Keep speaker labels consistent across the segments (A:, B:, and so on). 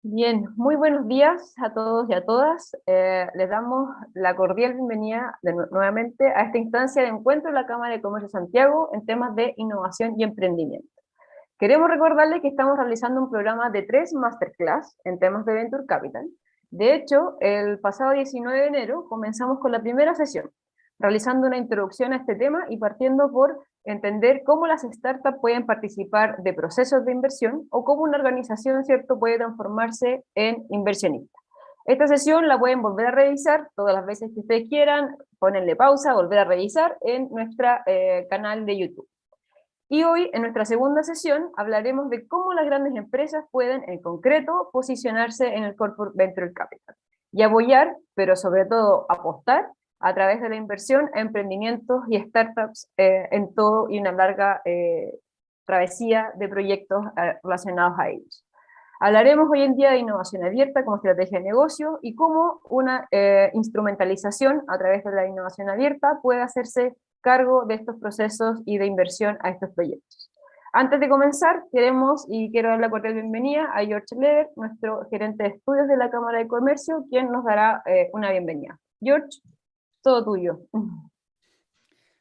A: Bien, muy buenos días a todos y a todas. Les damos la cordial bienvenida nuevamente a esta instancia de encuentro de la Cámara de Comercio de Santiago en temas de innovación y emprendimiento. Queremos recordarles que estamos realizando un programa de 3 masterclass en temas de Venture Capital. De hecho, el pasado 19 de enero comenzamos con la primera sesión, realizando una introducción a este tema y partiendo por entender cómo las startups pueden participar de procesos de inversión o cómo una organización, ¿cierto?, puede transformarse en inversionista. Esta sesión la pueden volver a revisar todas las veces que ustedes quieran, ponerle pausa, volver a revisar en nuestro canal de YouTube. Y hoy, en nuestra segunda sesión, hablaremos de cómo las grandes empresas pueden, en concreto, posicionarse en el Corporate Venture Capital y apoyar, pero sobre todo apostar, a través de la inversión a emprendimientos y startups en todo y una larga travesía de proyectos relacionados a ellos. Hablaremos hoy en día de innovación abierta como estrategia de negocio y cómo una instrumentalización a través de la innovación abierta puede hacerse cargo de estos procesos y de inversión a estos proyectos. Antes de comenzar, quiero dar la cordial bienvenida a George Lever, nuestro gerente de estudios de la Cámara de Comercio, quien nos dará una bienvenida. George, todo tuyo.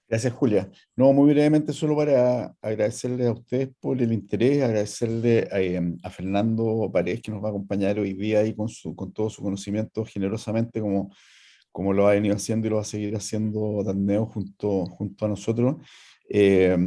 B: Gracias, Julia. No, muy brevemente, solo para agradecerle a ustedes por el interés, agradecerle a Fernando Paredes, que nos va a acompañar hoy día ahí con todo su conocimiento generosamente, como lo ha venido haciendo y lo va a seguir haciendo Danneo junto a nosotros. Eh,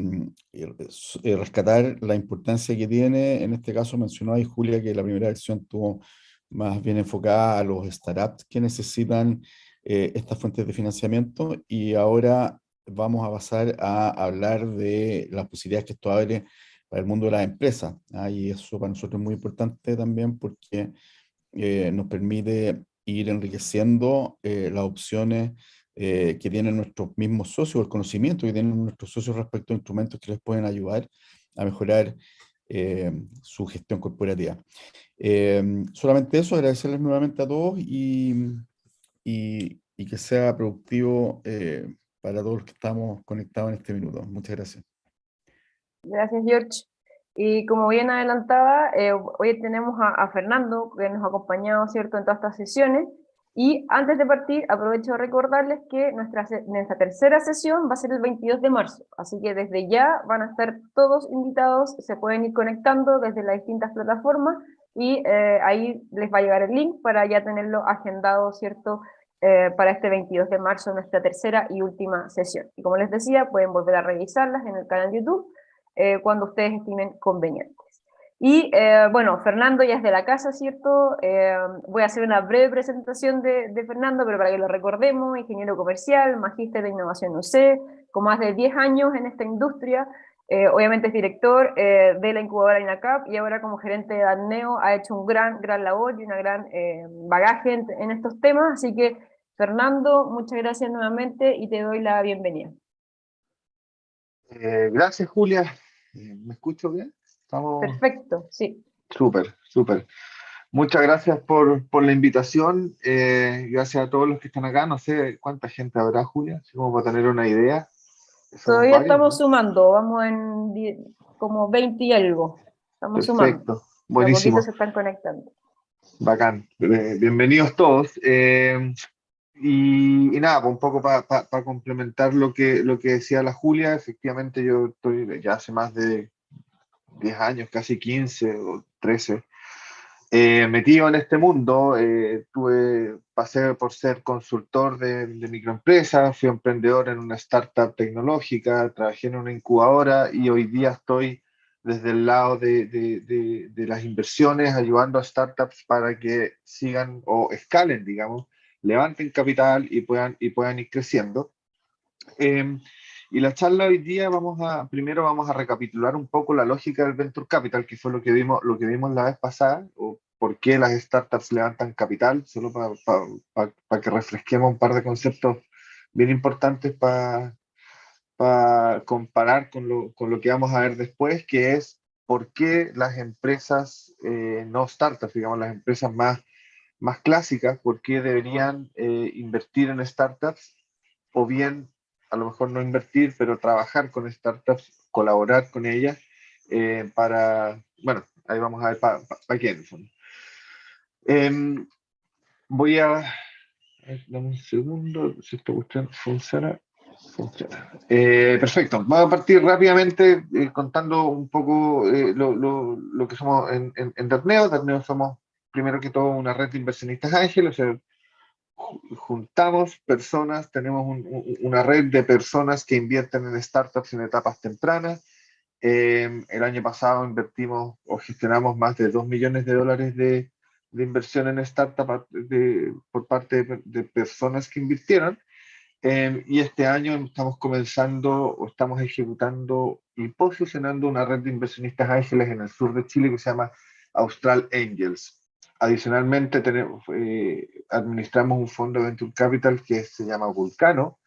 B: Rescatar la importancia que tiene, en este caso mencionó ahí Julia que la primera versión tuvo más bien enfocada a los startups que necesitan estas fuentes de financiamiento, y ahora vamos a pasar a hablar de las posibilidades que esto abre para el mundo de las empresas. Y eso para nosotros es muy importante también porque nos permite ir enriqueciendo las opciones que tienen nuestros mismos socios, el conocimiento que tienen nuestros socios respecto a instrumentos que les pueden ayudar a mejorar su gestión corporativa. Solamente eso, agradecerles nuevamente a todos y que sea productivo para todos los que estamos conectados en este minuto. Muchas gracias.
A: Gracias, George. Y como bien adelantaba, hoy tenemos a Fernando, que nos ha acompañado, ¿cierto?, en todas estas sesiones. Y antes de partir, aprovecho de recordarles que nuestra tercera sesión va a ser el 22 de marzo. Así que desde ya van a estar todos invitados, se pueden ir conectando desde las distintas plataformas y ahí les va a llegar el link para ya tenerlo agendado, ¿cierto?, para este 22 de marzo, nuestra tercera y última sesión. Y como les decía, pueden volver a revisarlas en el canal de YouTube cuando ustedes estimen convenientes. Y bueno, Fernando ya es de la casa, ¿cierto? Voy a hacer una breve presentación de Fernando, pero para que lo recordemos: ingeniero comercial, magíster de innovación UC, con más de 10 años en esta industria. Obviamente es director de la incubadora INACAP y ahora como gerente de Danneo ha hecho un gran labor y una gran bagaje en estos temas. Así que, Fernando, muchas gracias nuevamente y te doy la bienvenida.
C: Gracias, Julia. ¿Me escucho bien? Estamos
A: Perfecto, sí.
C: súper, súper. Muchas gracias por la invitación. Gracias a todos los que están acá. No sé cuánta gente habrá, Julia, así como para tener una idea. Somos
A: Todavía
C: varios,
A: estamos
C: ¿no?
A: sumando, vamos en como 20 y algo. Estamos sumando.
C: Perfecto,
A: De a poquito
C: buenísimo,
A: se están conectando.
C: bacán. Bienvenidos todos. Y nada, pues un poco para complementar lo que decía la Julia, efectivamente yo estoy ya hace más de 10 años, casi 15 o 13, metido en este mundo. Pasé por ser consultor de microempresas, fui emprendedor en una startup tecnológica, trabajé en una incubadora y hoy día estoy desde el lado de las inversiones, ayudando a startups para que sigan o escalen, digamos, levanten capital y puedan ir creciendo. Eh, y la charla hoy día primero vamos a recapitular un poco la lógica del Venture Capital, que fue lo que vimos la vez pasada, o por qué las startups levantan capital, solo para que refresquemos un par de conceptos bien importantes para comparar con lo que vamos a ver después, que es por qué las empresas no startups, digamos, las empresas más clásicas, por qué deberían invertir en startups, o bien a lo mejor no invertir, pero trabajar con startups, colaborar con ellas bueno, ahí vamos a ver para qué en el fondo. Em, voy a... Dame un segundo, si esta cuestión funciona. Funciona. Perfecto. Vamos a partir rápidamente contando un poco lo que somos en Darneo. Darneo somos, primero que todo, una red de inversionistas ángeles. O sea, juntamos personas, tenemos una red de personas que invierten en startups en etapas tempranas. El año pasado invertimos o gestionamos más de $2 millones de inversión en startups por parte de personas que invirtieron. Y este año estamos comenzando o estamos ejecutando y posicionando una red de inversionistas ángeles en el sur de Chile que se llama Austral Angels. Adicionalmente, administramos un fondo de Venture Capital que se llama Vulcano,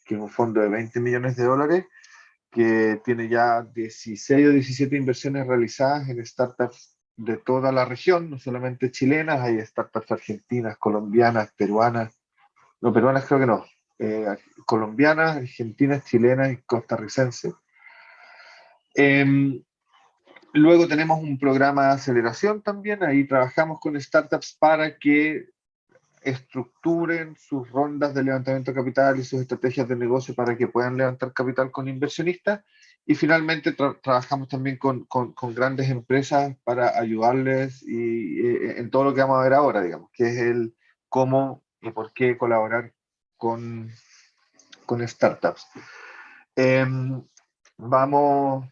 C: que es un fondo de $20 millones, que tiene ya 16 o 17 inversiones realizadas en startups de toda la región, no solamente chilenas, hay startups argentinas, colombianas, peruanas, no, peruanas creo que no, colombianas, argentinas, chilenas y costarricenses. Luego tenemos un programa de aceleración también, ahí trabajamos con startups para que estructuren sus rondas de levantamiento de capital y sus estrategias de negocio para que puedan levantar capital con inversionistas. Y finalmente trabajamos también con grandes empresas para ayudarles en todo lo que vamos a ver ahora, digamos, que es el cómo y por qué colaborar con startups. Vamos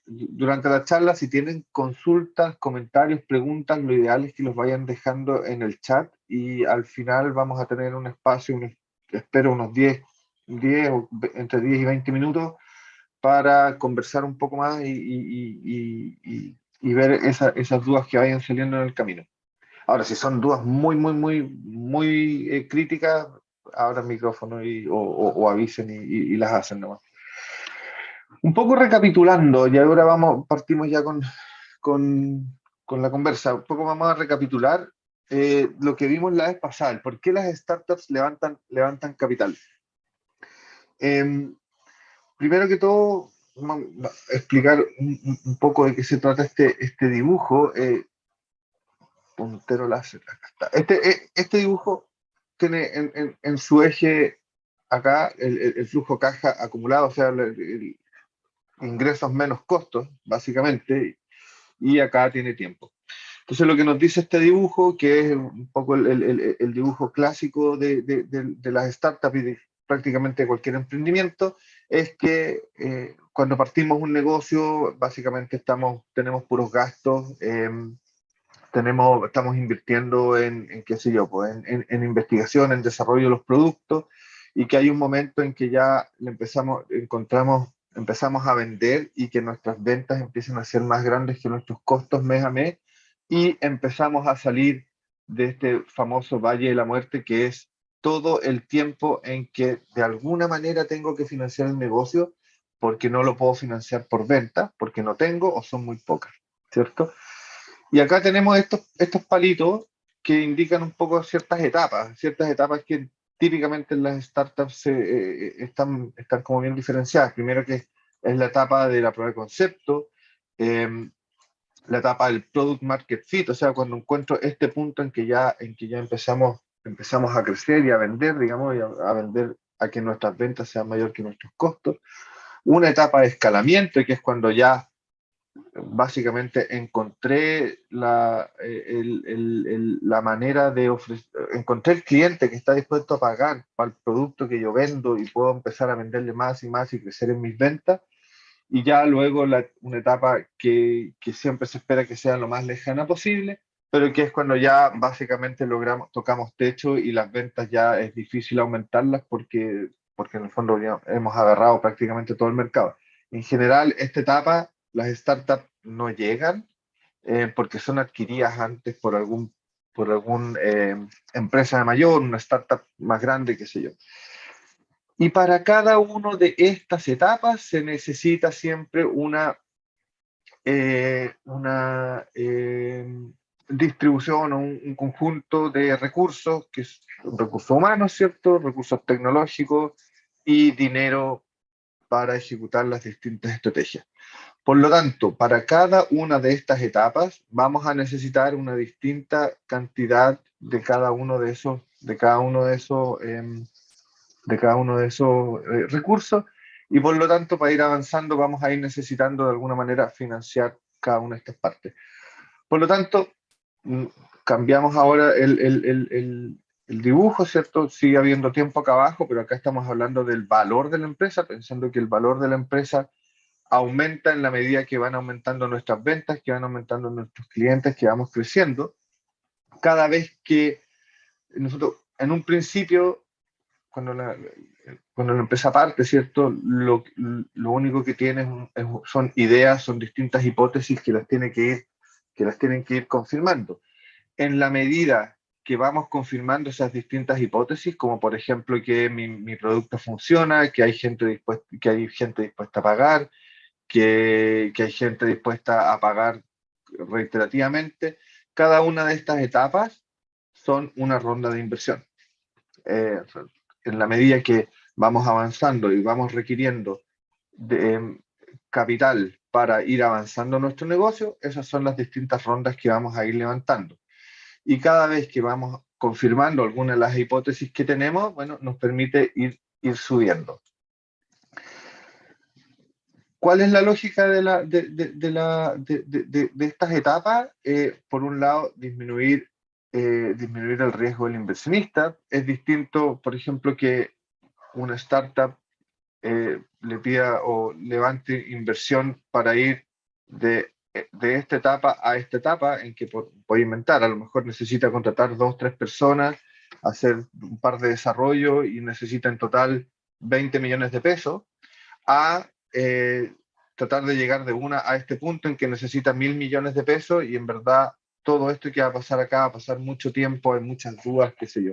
C: durante la charla, si tienen consultas, comentarios, preguntas, lo ideal es que los vayan dejando en el chat y al final vamos a tener un espacio, espero unos 10 o entre 10 y 20 minutos para conversar un poco más y ver esas dudas que vayan saliendo en el camino. Ahora, si son dudas muy críticas, abran micrófono o avisen y las hacen nomás. Un poco recapitulando, y ahora partimos ya con la conversa. Un poco vamos a recapitular lo que vimos la vez pasada, por qué las startups levantan capital. Primero que todo, vamos a explicar un poco de qué se trata este dibujo. Puntero láser, acá está. Este dibujo tiene en su eje acá el flujo caja acumulado, o sea, ingresos menos costos, básicamente, y acá tiene tiempo. Entonces lo que nos dice este dibujo, que es un poco el dibujo clásico de las startups y de prácticamente cualquier emprendimiento, es que cuando partimos un negocio, básicamente tenemos puros gastos, estamos invirtiendo en qué sé yo, pues, en investigación, en desarrollo de los productos, y que hay un momento en que ya empezamos a vender y que nuestras ventas empiezan a ser más grandes que nuestros costos mes a mes, y empezamos a salir de este famoso valle de la muerte, que es todo el tiempo en que de alguna manera tengo que financiar el negocio porque no lo puedo financiar por venta, porque no tengo o son muy pocas, ¿cierto? Y acá tenemos estos palitos que indican un poco ciertas etapas que típicamente en las startups están como bien diferenciadas. Primero que es la etapa de la prueba de concepto, la etapa del product market fit, o sea, cuando encuentro este punto en que ya empezamos a crecer y a vender, digamos, y a vender a que nuestras ventas sean mayor que nuestros costos. Una etapa de escalamiento, que es cuando ya básicamente encontré la manera de encontré el cliente que está dispuesto a pagar para el producto que yo vendo y puedo empezar a venderle más y más y crecer en mis ventas. Y ya luego una etapa que siempre se espera que sea lo más lejana posible, pero que es cuando ya básicamente tocamos techo y las ventas ya es difícil aumentarlas porque en el fondo ya hemos agarrado prácticamente todo el mercado. En general, esta etapa, las startups no llegan porque son adquiridas antes por algún empresa mayor, una startup más grande, qué sé yo. Y para cada una de estas etapas se necesita siempre una distribución o un conjunto de recursos, que es recursos humanos, ¿cierto? Recursos tecnológicos y dinero para ejecutar las distintas estrategias. Por lo tanto, para cada una de estas etapas vamos a necesitar una distinta cantidad de cada uno de esos, recursos, y por lo tanto, para ir avanzando, vamos a ir necesitando de alguna manera financiar cada una de estas partes. Por lo tanto, cambiamos ahora el dibujo, ¿cierto? Sigue habiendo tiempo acá abajo, pero acá estamos hablando del valor de la empresa, pensando que el valor de la empresa aumenta en la medida que van aumentando nuestras ventas, que van aumentando nuestros clientes, que vamos creciendo. Cada vez que nosotros, en un principio, cuando la empresa parte, ¿cierto? Lo único que tiene son ideas, son distintas hipótesis que las tienen que ir confirmando. En la medida que vamos confirmando esas distintas hipótesis, como por ejemplo que mi producto funciona, que hay gente dispuesta a pagar, que hay gente dispuesta a pagar reiterativamente, cada una de estas etapas son una ronda de inversión. En la medida que vamos avanzando y vamos requiriendo capital para ir avanzando nuestro negocio, esas son las distintas rondas que vamos a ir levantando. Y cada vez que vamos confirmando alguna de las hipótesis que tenemos, bueno, nos permite ir subiendo. ¿Cuál es la lógica de estas etapas? Por un lado, disminuir el riesgo del inversionista. Es distinto, por ejemplo, que una startup le pida o levante inversión para ir de esta etapa a esta etapa, en que puede inventar, a lo mejor necesita contratar 2 o 3 personas, hacer un par de desarrollos y necesita en total 20 millones de pesos, a tratar de llegar de una a este punto en que necesita 1.000 millones de pesos, y en verdad todo esto que va a pasar acá va a pasar mucho tiempo, hay muchas dudas, qué sé yo.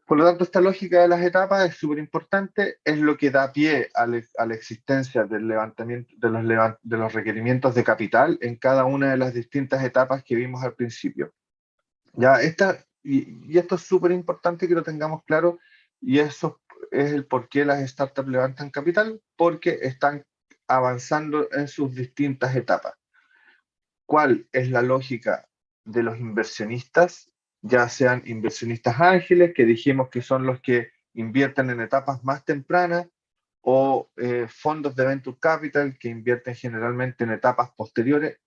C: Por lo tanto, esta lógica de las etapas es súper importante, es lo que da pie a la existencia del levantamiento de los requerimientos de capital en cada una de las distintas etapas que vimos al principio. Ya, y esto es súper importante que lo tengamos claro, y eso es el por qué las startups levantan capital, porque están avanzando en sus distintas etapas. ¿Cuál es la lógica de los inversionistas? Ya sean inversionistas ángeles, que dijimos que son los que invierten en etapas más tempranas, o fondos de venture capital, que invierten generalmente en etapas posteriores.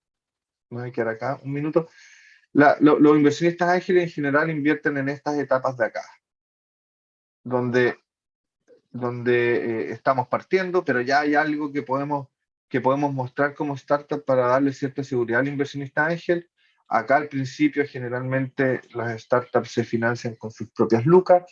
C: Me voy a quedar acá un minuto. Los inversionistas ángeles en general invierten en estas etapas de acá, donde estamos partiendo, pero ya hay algo que podemos mostrar como startup para darle cierta seguridad al inversionista ángel. Acá al principio generalmente las startups se financian con sus propias lucas.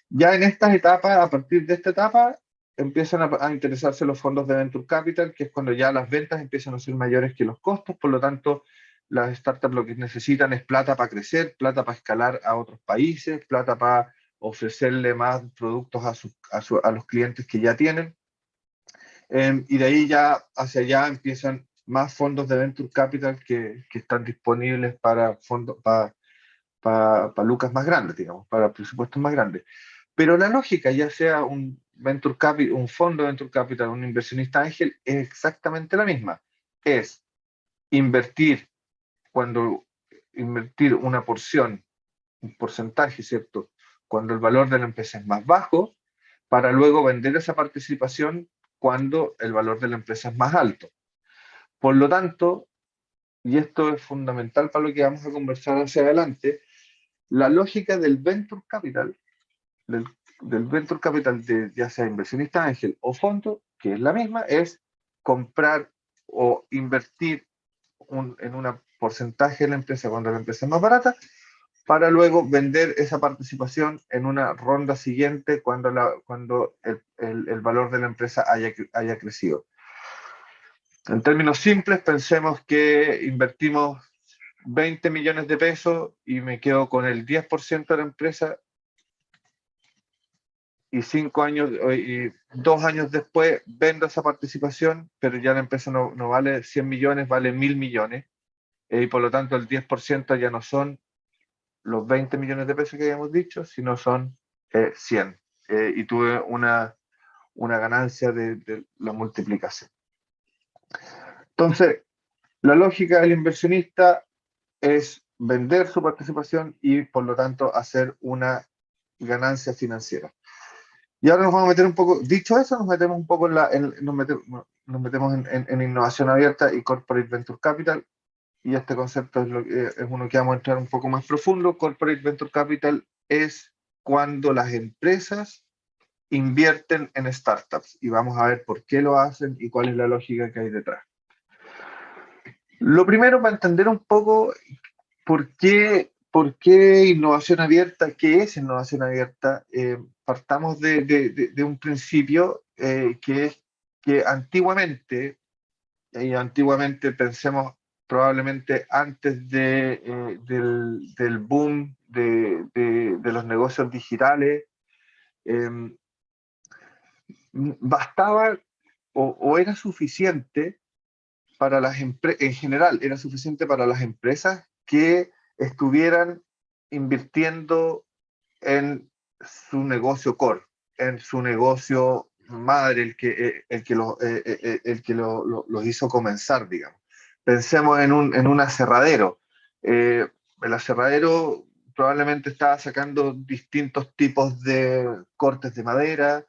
C: Ya en estas etapas, a partir de esta etapa, empiezan a interesarse los fondos de Venture Capital, que es cuando ya las ventas empiezan a ser mayores que los costos. Por lo tanto, las startups lo que necesitan es plata para crecer, plata para escalar a otros países, plata para ofrecerle más productos a los clientes que ya tienen. Y de ahí ya hacia allá empiezan más fondos de Venture Capital que están disponibles para fondos, para lucas más grandes, digamos, para presupuestos más grandes. Pero la lógica, ya sea un Venture Capital, un fondo de Venture Capital, un inversionista ángel, es exactamente la misma. Es invertir una porción, un porcentaje, ¿cierto? Cuando el valor de la empresa es más bajo, para luego vender esa participación cuando el valor de la empresa es más alto. Por lo tanto, y esto es fundamental para lo que vamos a conversar hacia adelante, la lógica del Venture Capital, del Venture Capital de ya sea inversionista ángel o fondo, que es la misma, es comprar o invertir en un porcentaje de la empresa cuando la empresa es más barata, para luego vender esa participación en una ronda siguiente cuando el valor de la empresa haya crecido. En términos simples, pensemos que invertimos 20 millones de pesos y me quedo con el 10% de la empresa, y 2 años después vendo esa participación, pero ya la empresa no vale 100 millones, vale 1.000 millones, y por lo tanto el 10% ya no son los 20 millones de pesos que habíamos dicho, sino son 100. Y tuve una ganancia de la multiplicación. Entonces, la lógica del inversionista es vender su participación y, por lo tanto, hacer una ganancia financiera. Y ahora nos vamos a meter un poco, dicho eso, nos metemos un poco nos metemos en innovación abierta y Corporate Venture Capital. Y este concepto es uno que vamos a entrar un poco más profundo. Corporate Venture Capital es cuando las empresas invierten en startups. Y vamos a ver por qué lo hacen y cuál es la lógica que hay detrás. Lo primero, para entender un poco por qué innovación abierta, qué es innovación abierta, partamos de un principio que es que antiguamente, y antiguamente pensemos probablemente antes del boom de los negocios digitales, eh, bastaba o era suficiente para las empresas, en general, era suficiente para las empresas que estuvieran invirtiendo en su negocio core, en su negocio madre, el que los hizo comenzar, digamos. Pensemos en un aserradero. El aserradero probablemente estaba sacando distintos tipos de cortes de madera,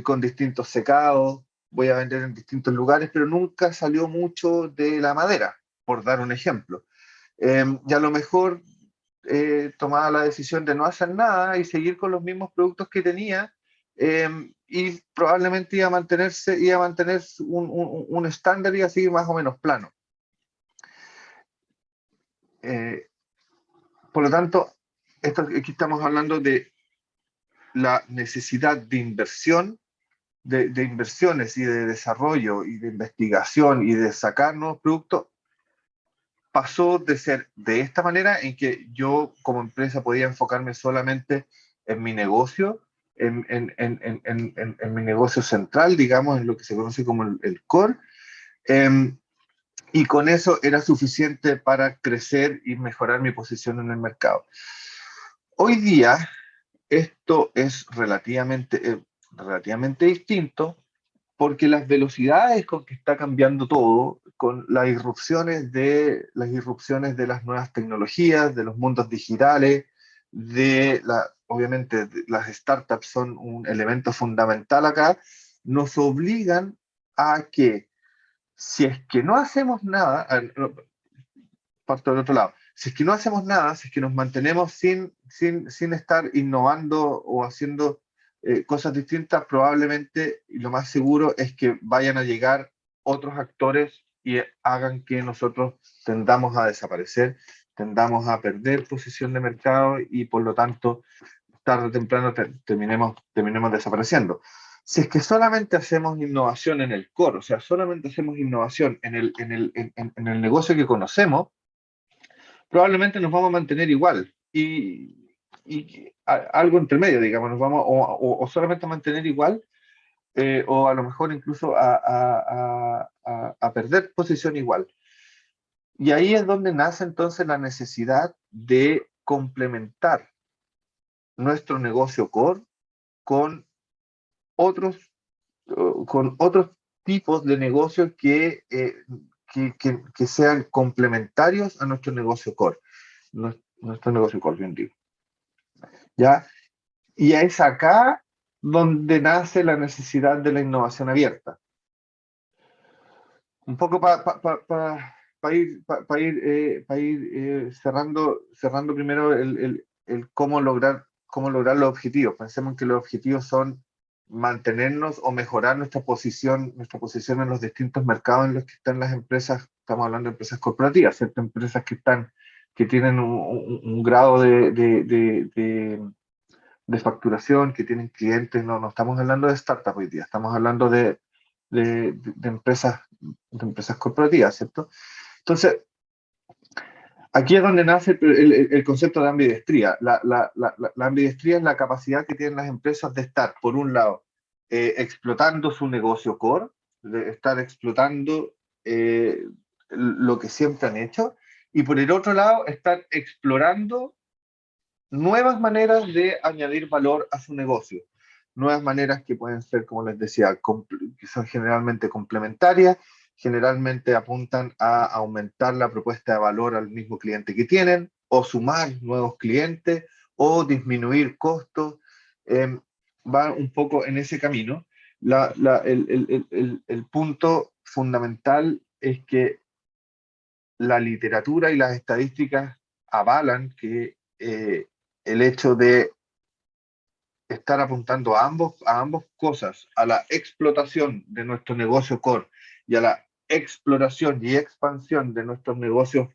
C: con distintos secados, voy a vender en distintos lugares, pero nunca salió mucho de la madera, por dar un ejemplo. Y a lo mejor tomaba la decisión de no hacer nada y seguir con los mismos productos que tenía, y probablemente iba a mantener un estándar y así más o menos plano. Por lo tanto, aquí estamos hablando de la necesidad de inversión, de inversiones y de desarrollo y de investigación y de sacar nuevos productos. Pasó de ser de esta manera en que yo como empresa podía enfocarme solamente en mi negocio, en mi negocio central, digamos, en lo que se conoce como el core, y con eso era suficiente para crecer y mejorar mi posición en el mercado. Hoy día esto es relativamente distinto, porque las velocidades con que está cambiando todo, con las irrupciones de las nuevas tecnologías, de los mundos digitales, obviamente las startups son un elemento fundamental acá, nos obligan a que, si es que no hacemos nada, parto del otro lado, si es que no hacemos nada, si es que nos mantenemos sin estar innovando o haciendo cosas distintas, probablemente, y lo más seguro, es que vayan a llegar otros actores y hagan que nosotros tendamos a desaparecer, tendamos a perder posición de mercado y por lo tanto, tarde o temprano terminemos desapareciendo. Si es que solamente hacemos innovación en el core, o sea, solamente hacemos innovación en el negocio que conocemos, probablemente nos vamos a mantener igual y algo entre medio, digamos, nos vamos o solamente a mantener igual, o a lo mejor incluso a perder posición igual. Y ahí es donde nace entonces la necesidad de complementar nuestro negocio core con otros, con otros tipos de negocios que sean complementarios a nuestro negocio core. Nuestro negocio core, bien digo. ¿Ya? Y es acá donde nace la necesidad de la innovación abierta. Un poco para ir cerrando primero el cómo lograr los objetivos. Pensemos que los objetivos son mantenernos o mejorar nuestra posición en los distintos mercados en los que están las empresas. Estamos hablando de empresas corporativas, ¿cierto? Empresas que tienen un grado de facturación, que tienen clientes. No estamos hablando de startups hoy día, estamos hablando de empresas corporativas, ¿cierto? Entonces, aquí es donde nace el concepto de ambidestría. La ambidestría es la capacidad que tienen las empresas de estar, por un lado, explotando su negocio core, de estar explotando lo que siempre han hecho, y por el otro lado, estar explorando nuevas maneras de añadir valor a su negocio. Nuevas maneras que pueden ser, como les decía, que son generalmente complementarias, generalmente apuntan a aumentar la propuesta de valor al mismo cliente que tienen, o sumar nuevos clientes, o disminuir costos. Va un poco en ese camino. El punto fundamental es que la literatura y las estadísticas avalan que el hecho de estar apuntando a ambos cosas, a la explotación de nuestro negocio core y a la exploración y expansión de nuestros negocios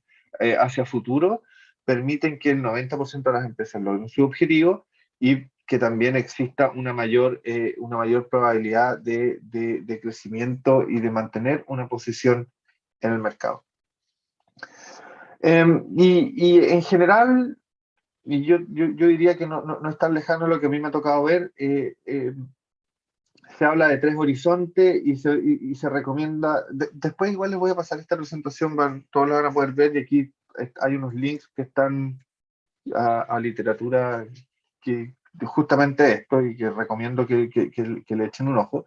C: hacia futuro, permiten que el 90% de las empresas logren su objetivo y que también exista una mayor probabilidad de crecimiento y de mantener una posición en el mercado. Y en general, y yo diría que no es tan lejano lo que a mí me ha tocado ver. Se habla de 3 horizontes y se recomienda. Después, igual les voy a pasar esta presentación, todos lo van a poder ver. Y aquí hay unos links que están a literatura que justamente esto y que recomiendo que le echen un ojo.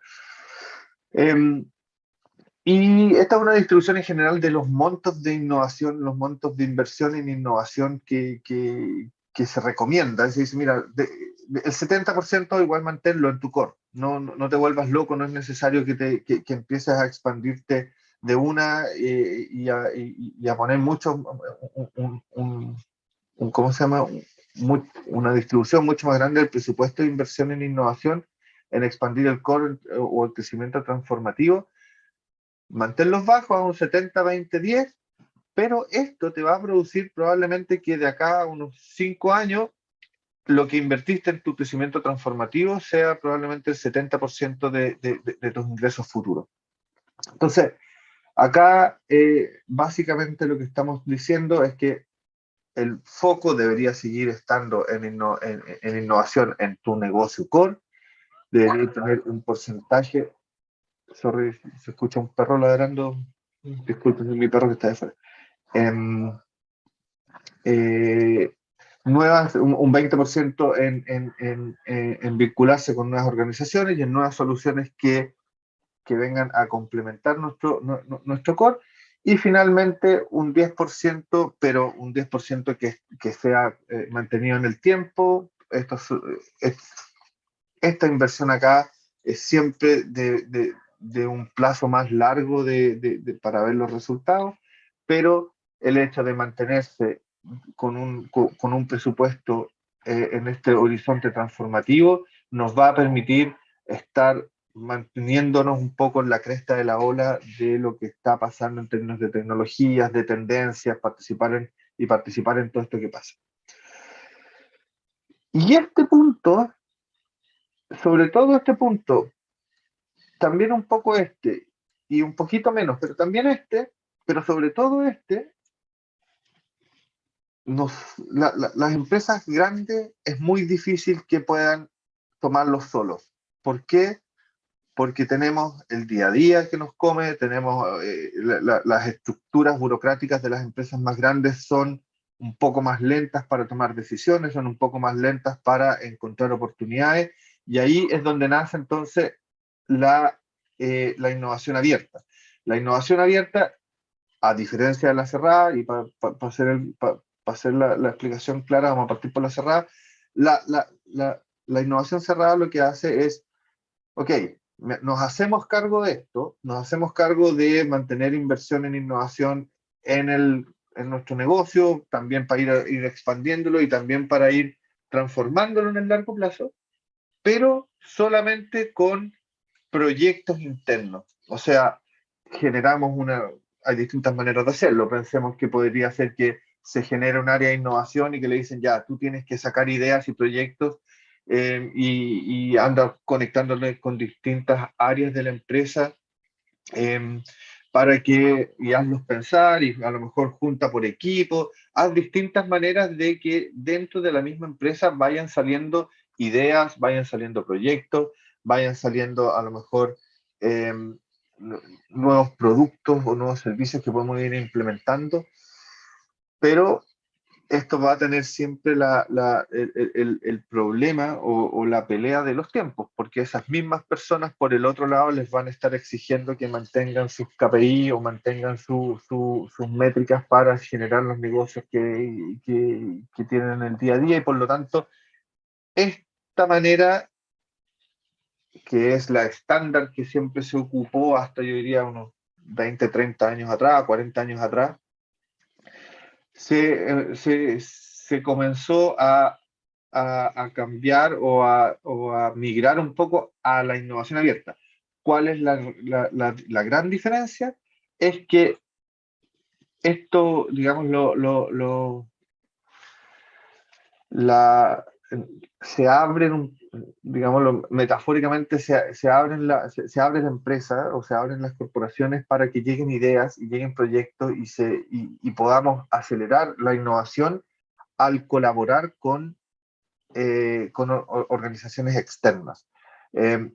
C: Y esta es una distribución en general de los montos de innovación, los montos de inversión en innovación que se recomienda. Es decir, mira, el 70% igual manténlo en tu core. No te vuelvas loco, no es necesario que empieces a expandirte de una y a poner mucho, ¿cómo se llama? Una distribución mucho más grande del presupuesto de inversión en innovación, en expandir el core o el crecimiento transformativo. Manténlos bajos a un 70-20-10, pero esto te va a producir probablemente que de acá a unos 5 años lo que invertiste en tu crecimiento transformativo sea probablemente el 70% de tus ingresos futuros. Entonces, acá básicamente lo que estamos diciendo es que el foco debería seguir estando en innovación en tu negocio core, debería tener un porcentaje. Sorry, se escucha un perro ladrando. Disculpen, es mi perro que está de fuera. Un 20% en vincularse con nuevas organizaciones y en nuevas soluciones que vengan a complementar nuestro core. Y finalmente un 10%, pero un 10% que sea mantenido en el tiempo. Esta inversión acá es siempre de un plazo más largo para ver los resultados, pero el hecho de mantenerse con un presupuesto en este horizonte transformativo nos va a permitir estar manteniéndonos un poco en la cresta de la ola de lo que está pasando en términos de tecnologías, de tendencias, participar en todo esto que pasa. Y este punto, sobre todo este punto, también un poco y un poquito menos, pero también pero sobre todo las empresas grandes es muy difícil que puedan tomarlos solos. ¿Por qué? Porque tenemos el día a día que nos come, tenemos las estructuras burocráticas de las empresas más grandes son un poco más lentas para tomar decisiones, son un poco más lentas para encontrar oportunidades, y ahí es donde nace entonces la innovación abierta. La innovación abierta, a diferencia de la cerrada, y para hacer la explicación clara, vamos a partir por la cerrada, la innovación cerrada lo que hace es, ok, nos hacemos cargo de esto, nos hacemos cargo de mantener inversión en innovación en nuestro negocio, también para ir expandiéndolo y también para ir transformándolo en el largo plazo, pero solamente con proyectos internos. O sea, hay distintas maneras de hacerlo. Pensemos que podría ser que se genere un área de innovación y que le dicen, ya, tú tienes que sacar ideas y proyectos y anda conectándole con distintas áreas de la empresa y hazlos pensar, y a lo mejor junta por equipo, haz distintas maneras de que dentro de la misma empresa vayan saliendo ideas, vayan saliendo proyectos, vayan saliendo a lo mejor nuevos productos o nuevos servicios que podemos ir implementando, pero esto va a tener siempre el problema o la pelea de los tiempos, porque esas mismas personas por el otro lado les van a estar exigiendo que mantengan sus KPI o mantengan sus métricas para generar los negocios que tienen en el día a día, y por lo tanto, esta manera, que es la estándar que siempre se ocupó hasta, yo diría, unos 20, 30 años atrás, 40 años atrás, se comenzó a cambiar o a migrar un poco a la innovación abierta. ¿Cuál es la gran diferencia? Es que esto, digamos, la, se abren, digámoslo metafóricamente, se abre la empresa o se abren las corporaciones para que lleguen ideas y lleguen proyectos y podamos acelerar la innovación al colaborar con organizaciones externas.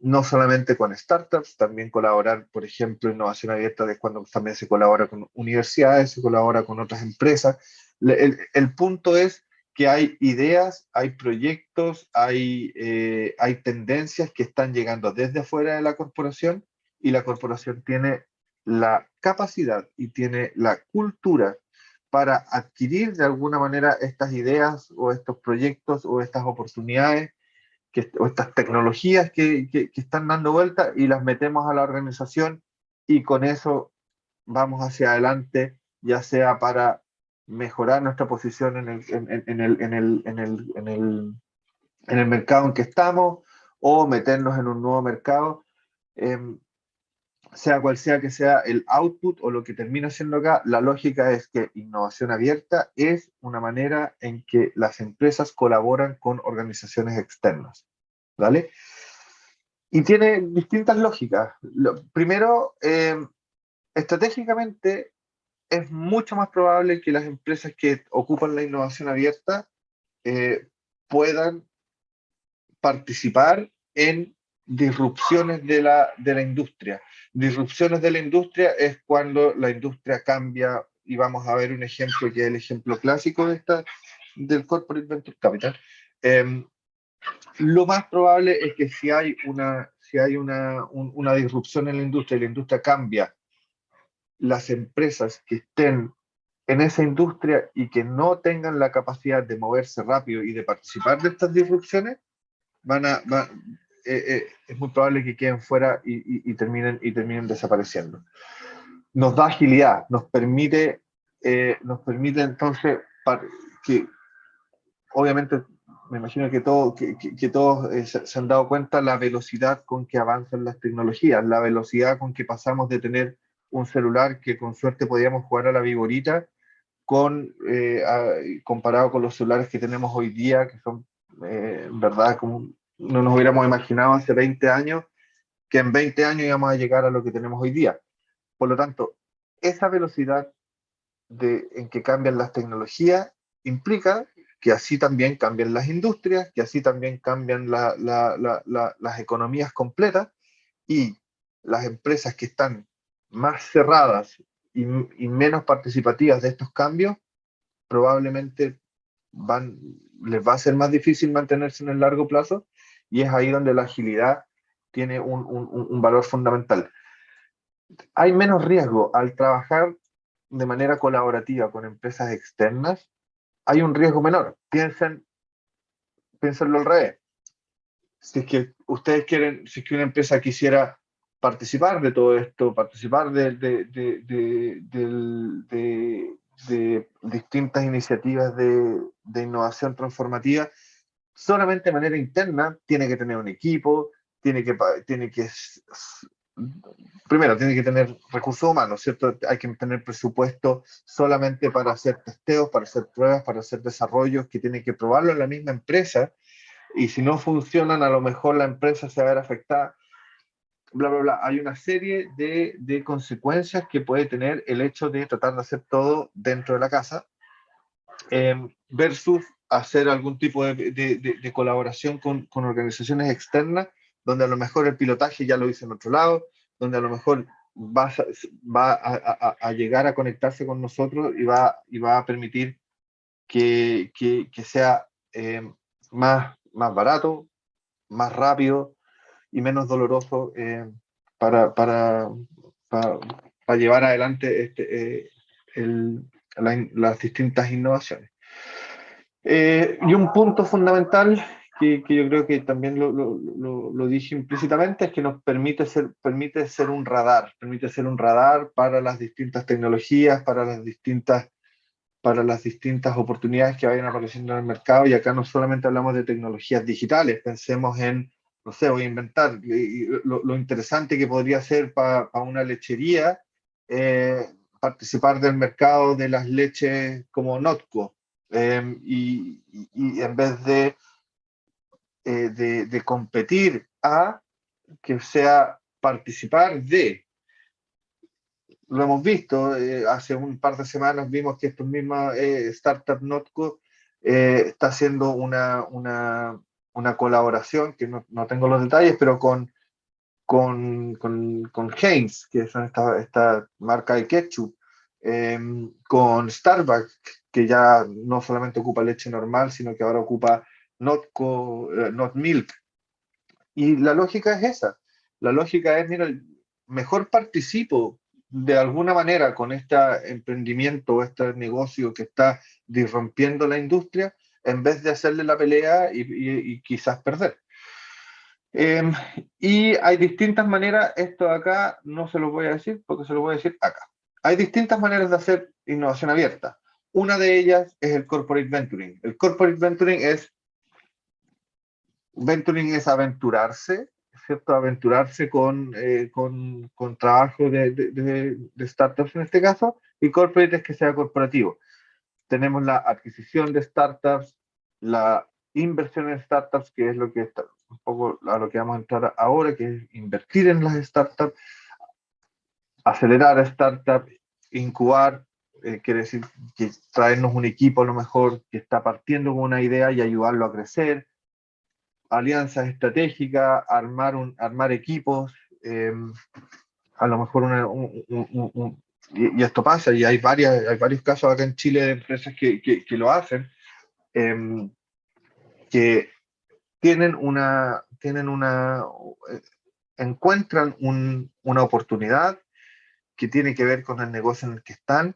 C: No solamente con startups, también colaborar, por ejemplo, innovación abierta, de cuando también se colabora con universidades, se colabora con otras empresas. El punto es que hay ideas, hay proyectos, hay tendencias que están llegando desde afuera de la corporación, y la corporación tiene la capacidad y tiene la cultura para adquirir de alguna manera estas ideas o estos proyectos o estas oportunidades o estas tecnologías que están dando vuelta, y las metemos a la organización, y con eso vamos hacia adelante, ya sea para mejorar nuestra posición en el mercado en que estamos, o meternos en un nuevo mercado. Sea cual sea que sea el output o lo que termina siendo acá, la lógica es que innovación abierta es una manera en que las empresas colaboran con organizaciones externas, ¿vale? Y tiene distintas lógicas. Primero, estratégicamente es mucho más probable que las empresas que ocupan la innovación abierta puedan participar en disrupciones de la industria. Disrupciones de la industria es cuando la industria cambia, y vamos a ver un ejemplo que es el ejemplo clásico del Corporate Venture Capital. Lo más probable es que si hay una disrupción en la industria y la industria cambia, las empresas que estén en esa industria y que no tengan la capacidad de moverse rápido y de participar de estas disrupciones, es muy probable que queden fuera y terminen desapareciendo. Nos da agilidad, nos permite entonces que, obviamente, me imagino que todos se han dado cuenta la velocidad con que avanzan las tecnologías, la velocidad con que pasamos de tener un celular que con suerte podíamos jugar a la viborita, comparado con los celulares que tenemos hoy día, que son, en verdad, como no nos hubiéramos imaginado hace 20 años, que en 20 años íbamos a llegar a lo que tenemos hoy día. Por lo tanto, esa velocidad en que cambian las tecnologías implica que así también cambian las industrias, que así también cambian las economías completas, y las empresas que están más cerradas y menos participativas de estos cambios, probablemente les va a ser más difícil mantenerse en el largo plazo, y es ahí donde la agilidad tiene un valor fundamental. Hay menos riesgo al trabajar de manera colaborativa con empresas externas, hay un riesgo menor. Piénsenlo al revés. Si es que ustedes quieren, si es que una empresa quisiera participar de todo esto, participar de distintas iniciativas de innovación transformativa, solamente de manera interna, tiene que tener un equipo, tiene que primero, tiene que tener recursos humanos, ¿cierto? Hay que tener presupuesto solamente para hacer testeos, para hacer pruebas, para hacer desarrollos, que tiene que probarlo en la misma empresa, y si no funcionan, a lo mejor la empresa se va a ver afectada, bla, bla, bla. Hay una serie de consecuencias que puede tener el hecho de tratar de hacer todo dentro de la casa, versus hacer algún tipo de colaboración con organizaciones externas, donde a lo mejor el pilotaje ya lo hice en otro lado, donde a lo mejor va a llegar a conectarse con nosotros y va a permitir que sea más barato, más rápido y menos doloroso para, para, para, para llevar adelante las distintas innovaciones. Y un punto fundamental que yo creo que también lo dije implícitamente, es que nos permite ser un radar para las distintas tecnologías, para las distintas oportunidades que vayan apareciendo en el mercado. Y acá no solamente hablamos de tecnologías digitales, pensemos en, no sé, voy a inventar, lo interesante que podría ser para una lechería participar del mercado de las leches como Notco. Y en vez de competir que sea participar de. Lo hemos visto, hace un par de semanas vimos que esta misma startup Notco está haciendo una colaboración, que no tengo los detalles, pero con Heinz, que son esta marca de ketchup, con Starbucks, que ya no solamente ocupa leche normal, sino que ahora ocupa Notco, Not Milk. Y la lógica es esa. La lógica es, mira, mejor participo de alguna manera con este emprendimiento, este negocio que está disrumpiendo la industria, en vez de hacerle la pelea y quizás perder. Y hay distintas maneras, esto de acá no se lo voy a decir porque se lo voy a decir acá. Hay distintas maneras de hacer innovación abierta. Una de ellas es el corporate venturing. El corporate venturing es aventurarse, ¿cierto? Aventurarse con trabajo de startups en este caso, y corporate es que sea corporativo. Tenemos la adquisición de startups, la inversión en startups, que es lo que está, un poco a lo que vamos a entrar ahora, que es invertir en las startups, acelerar a startups, incubar, quiere decir que traernos un equipo a lo mejor que está partiendo con una idea y ayudarlo a crecer, alianzas estratégicas, armar equipos, a lo mejor y esto pasa, y hay varios casos acá en Chile de empresas que lo hacen, que encuentran una oportunidad que tiene que ver con el negocio en el que están,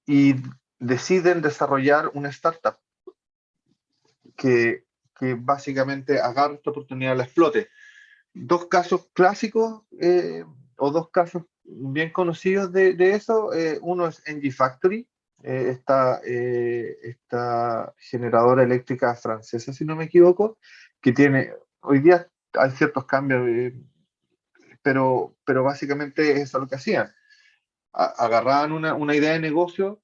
C: y deciden desarrollar una startup que básicamente agarre esta oportunidad, la explote. Dos casos clásicos, o dos casos bien conocidos de eso. Uno es Engie Factory, esta generadora eléctrica francesa, si no me equivoco, que hoy día hay ciertos cambios, pero básicamente es lo que hacían. Agarraban una idea de negocio,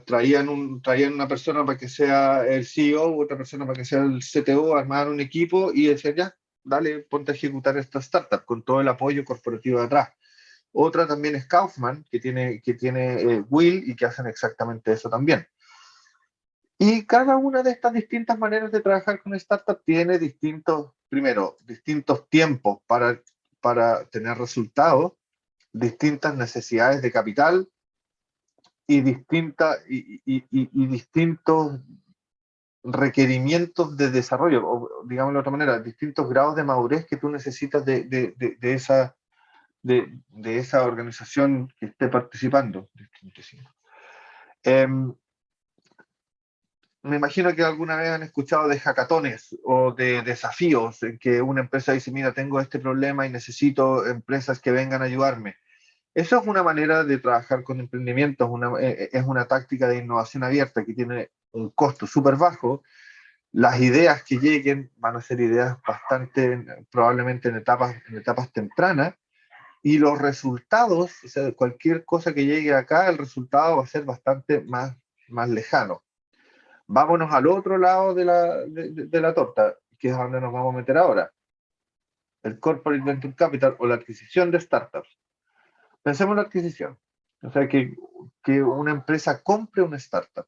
C: traían una persona para que sea el CEO, otra persona para que sea el CTO, armaban un equipo y decían, ya, dale, ponte a ejecutar esta startup con todo el apoyo corporativo de atrás. Otra también es Kaufman, que tiene Will, y que hacen exactamente eso también. Y cada una de estas distintas maneras de trabajar con startup tiene distintos tiempos para tener resultados, distintas necesidades de capital y distintos requerimientos de desarrollo, o digámoslo de otra manera, distintos grados de madurez que tú necesitas de esa organización que esté participando. Me imagino que alguna vez han escuchado de hackatones o de desafíos en que una empresa dice, mira, tengo este problema y necesito empresas que vengan a ayudarme. Eso es una manera de trabajar con emprendimientos, es una táctica de innovación abierta que tiene un costo súper bajo. Las ideas que lleguen van a ser ideas probablemente en etapas tempranas, y los resultados, o sea, cualquier cosa que llegue acá, el resultado va a ser bastante más lejano. Vámonos al otro lado de la torta, que es a donde nos vamos a meter ahora. El Corporate Venture Capital, o la adquisición de startups. Pensemos en la adquisición. O sea, que una empresa compre una startup.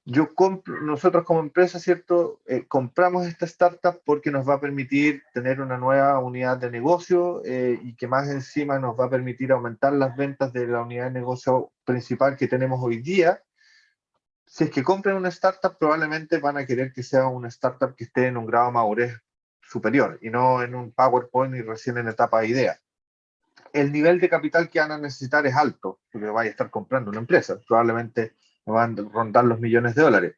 C: nosotros como empresa, ¿cierto? Compramos esta startup porque nos va a permitir tener una nueva unidad de negocio y que más encima nos va a permitir aumentar las ventas de la unidad de negocio principal que tenemos hoy día. Si es que compran una startup, probablemente van a querer que sea una startup que esté en un grado de madurez superior y no en un PowerPoint y recién en etapa de idea. El nivel de capital que van a necesitar es alto, porque vaya a estar comprando una empresa, probablemente van a rondar los millones de dólares.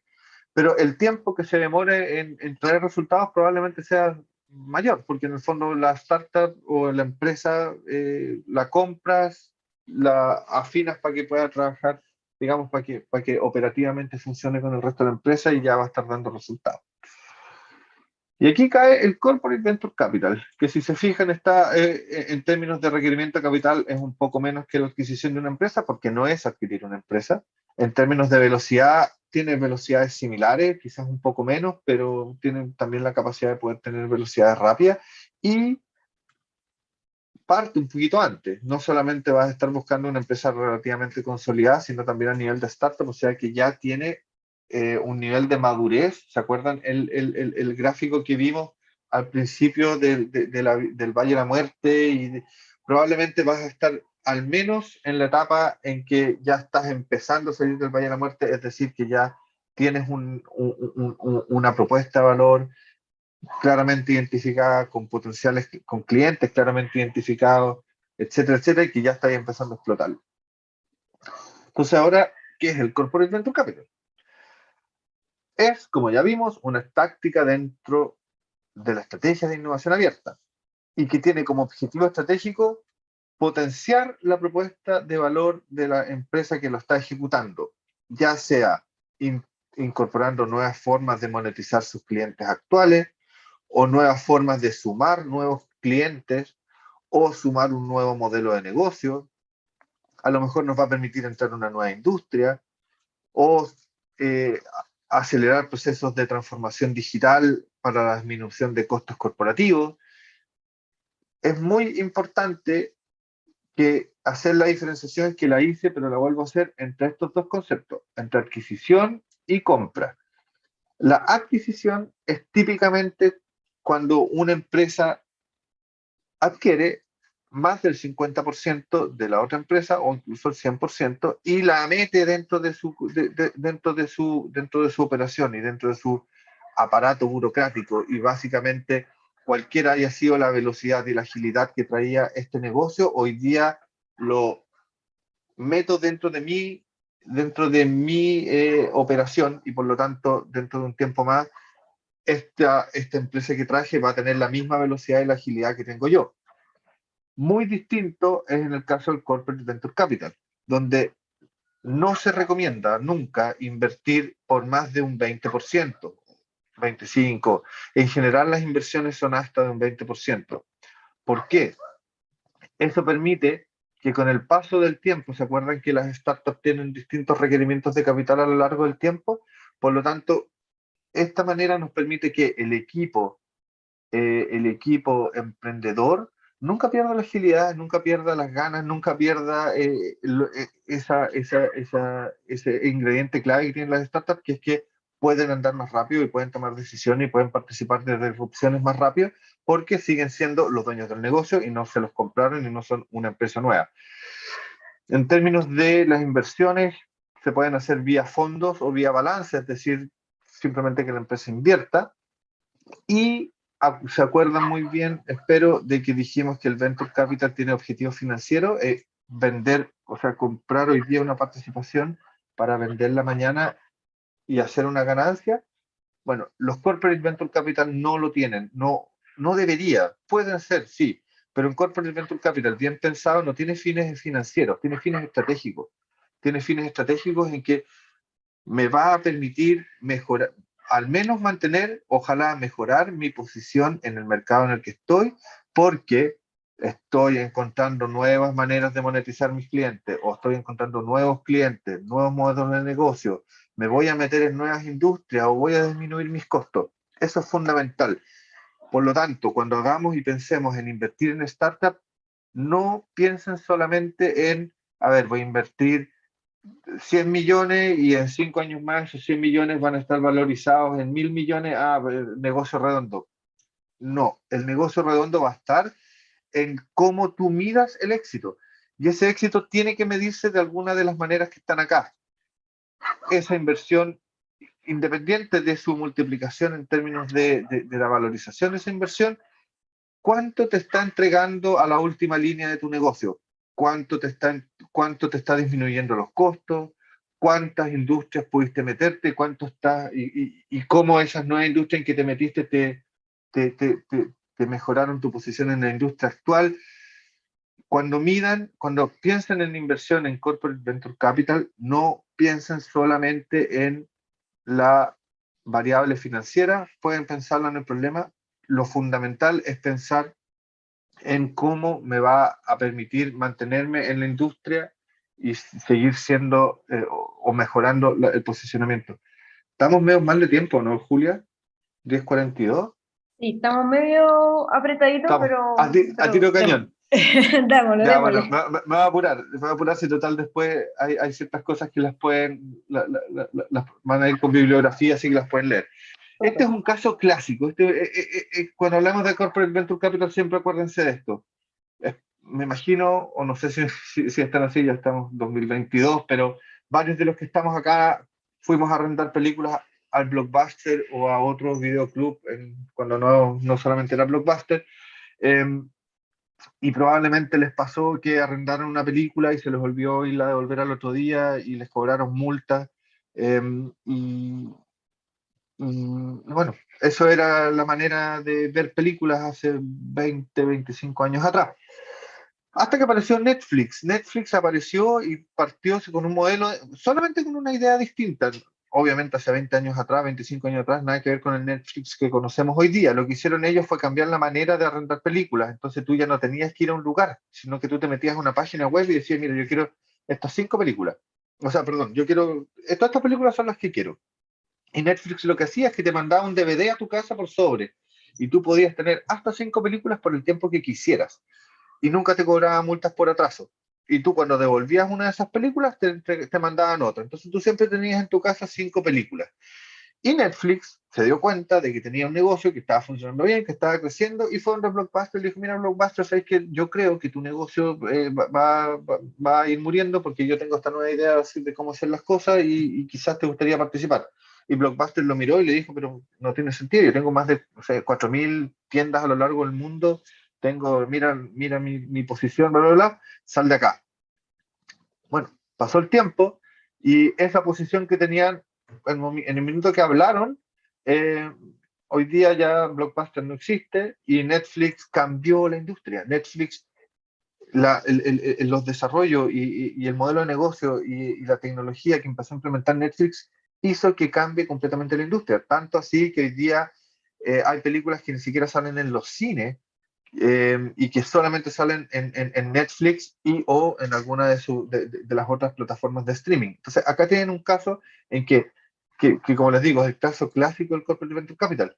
C: Pero el tiempo que se demore en traer resultados probablemente sea mayor, porque en el fondo la startup o la empresa la compras, la afinas para que pueda trabajar, digamos, para que operativamente funcione con el resto de la empresa y ya va a estar dando resultados. Y aquí cae el Corporate Venture Capital, que si se fijan está en términos de requerimiento de capital es un poco menos que la adquisición de una empresa, porque no es adquirir una empresa. En términos de velocidad, tiene velocidades similares, quizás un poco menos, pero tienen también la capacidad de poder tener velocidades rápidas y parte un poquito antes. No solamente vas a estar buscando una empresa relativamente consolidada, sino también a nivel de startup, o sea que ya tiene un nivel de madurez. ¿Se acuerdan el gráfico que vimos al principio del Valle de la Muerte? Probablemente vas a estar al menos en la etapa en que ya estás empezando a salir del Valle de la Muerte, es decir, que ya tienes una propuesta de valor claramente identificada, con potenciales, con clientes claramente identificados, etcétera, etcétera, y que ya está ahí empezando a explotar. Entonces ahora, ¿qué es el Corporate Venture Capital? Es, como ya vimos, una táctica dentro de la estrategia de innovación abierta y que tiene como objetivo estratégico potenciar la propuesta de valor de la empresa que lo está ejecutando, ya sea incorporando nuevas formas de monetizar sus clientes actuales o nuevas formas de sumar nuevos clientes o sumar un nuevo modelo de negocio. A lo mejor nos va a permitir entrar en una nueva industria o eh, acelerar procesos de transformación digital para la disminución de costos corporativos. Es muy importante que hacer la diferenciación que la hice, pero la vuelvo a hacer entre estos dos conceptos, entre adquisición y compra. La adquisición es típicamente cuando una empresa adquiere más del 50% de la otra empresa o incluso el 100% y la mete dentro de su operación y dentro de su aparato burocrático, y básicamente cualquiera haya sido la velocidad y la agilidad que traía este negocio, hoy día lo meto dentro de mi operación, y por lo tanto dentro de un tiempo más esta empresa que traje va a tener la misma velocidad y la agilidad que tengo yo. Muy distinto es en el caso del Corporate Venture Capital, donde no se recomienda nunca invertir por más de un 20%, 25%. En general las inversiones son hasta de un 20%. ¿Por qué? Eso permite que con el paso del tiempo, ¿se acuerdan que las startups tienen distintos requerimientos de capital a lo largo del tiempo? Por lo tanto, esta manera nos permite que el equipo emprendedor nunca pierda la agilidad, nunca pierda las ganas, nunca pierda ese ingrediente clave que tienen las startups, que es que pueden andar más rápido y pueden tomar decisiones y pueden participar de disrupciones más rápido porque siguen siendo los dueños del negocio y no se los compraron y no son una empresa nueva. En términos de las inversiones, se pueden hacer vía fondos o vía balance, es decir, simplemente que la empresa invierta. Y se acuerdan muy bien, espero, de que dijimos que el Venture Capital tiene objetivo financiero, vender, o sea, comprar hoy día una participación para venderla mañana y hacer una ganancia. Bueno, los Corporate Venture Capital no lo tienen, no debería, pueden ser, sí, pero un Corporate Venture Capital bien pensado no tiene fines financieros, tiene fines estratégicos. Tiene fines estratégicos en que me va a permitir mejorar, al menos mantener, ojalá mejorar mi posición en el mercado en el que estoy, porque estoy encontrando nuevas maneras de monetizar mis clientes, o estoy encontrando nuevos clientes, nuevos modelos de negocio, me voy a meter en nuevas industrias o voy a disminuir mis costos. Eso es fundamental. Por lo tanto, cuando hagamos y pensemos en invertir en startup, no piensen solamente en, a ver, voy a invertir 100 millones y en 5 años más esos 100 millones van a estar valorizados en 1000 millones, negocio redondo. No, el negocio redondo va a estar en cómo tú midas el éxito. Y ese éxito tiene que medirse de alguna de las maneras que están acá. Esa inversión, independiente de su multiplicación en términos de la valorización de esa inversión, ¿cuánto te está entregando a la última línea de tu negocio? ¿Cuánto te está disminuyendo los costos? ¿Cuántas industrias pudiste meterte? ¿Cuánto está, y cómo esas nuevas industrias en que te metiste te mejoraron tu posición en la industria actual? Cuando piensen en inversión en Corporate Venture Capital, no piensen solamente en la variable financiera, pueden pensarlo en el problema. Lo fundamental es pensar en cómo me va a permitir mantenerme en la industria y seguir siendo o mejorando el posicionamiento. Estamos medio mal de tiempo, ¿no, Julia? 10:42.
A: Sí, estamos medio apretaditos,
C: Estamos a tiro cañón.
A: Démosle,
C: Ya, bueno,
A: démosle.
C: me voy a apurar. Me voy a apurar si total después hay ciertas cosas que las pueden, las van a ir con bibliografía, así que las pueden leer. Este es un caso clásico. Cuando hablamos de Corporate Venture Capital, siempre acuérdense de esto. Me imagino, o no sé si están así, ya estamos en 2022, pero varios de los que estamos acá fuimos a arrendar películas al Blockbuster o a otros videoclub, cuando no solamente era Blockbuster, y probablemente les pasó que arrendaron una película y se les olvidó irla a devolver al otro día y les cobraron multas. Y bueno, eso era la manera de ver películas hace 20, 25 años atrás. Hasta que apareció Netflix. Netflix apareció y partió con un modelo, solamente con una idea distinta. Obviamente hace 20 años atrás, 25 años atrás, nada que ver con el Netflix que conocemos hoy día. Lo que hicieron ellos fue cambiar la manera de arrendar películas. Entonces tú ya no tenías que ir a un lugar, sino que tú te metías a una página web y decías, mira, yo quiero estas 5 películas. O sea, perdón, yo quiero, estas películas son las que quiero. Y Netflix lo que hacía es que te mandaba un DVD a tu casa por sobre. Y tú podías tener hasta 5 películas por el tiempo que quisieras y nunca te cobraban multas por atraso. Y tú cuando devolvías una de esas películas te mandaban otra. Entonces tú siempre tenías en tu casa 5 películas. Y Netflix se dio cuenta de que tenía un negocio que estaba funcionando bien, que estaba creciendo, y fue donde Blockbuster le dijo, mira Blockbuster, sabes que yo creo que tu negocio va a ir muriendo porque yo tengo esta nueva idea de cómo hacer las cosas y quizás te gustaría participar. Y Blockbuster lo miró y le dijo, pero no tiene sentido, yo tengo más de 4.000 tiendas a lo largo del mundo, mira mi posición, bla, bla, bla, sal de acá. Bueno, pasó el tiempo y esa posición que tenían en el minuto que hablaron, eh, hoy día ya Blockbuster no existe y Netflix cambió la industria. Netflix, los desarrollos y el modelo de negocio y la tecnología que empezó a implementar Netflix hizo que cambie completamente la industria. Tanto así que hoy día hay películas que ni siquiera salen en los cines y que solamente salen en Netflix y o en alguna de las otras plataformas de streaming. Entonces, acá tienen un caso en que, como les digo, es el caso clásico del Corporate Venture Capital.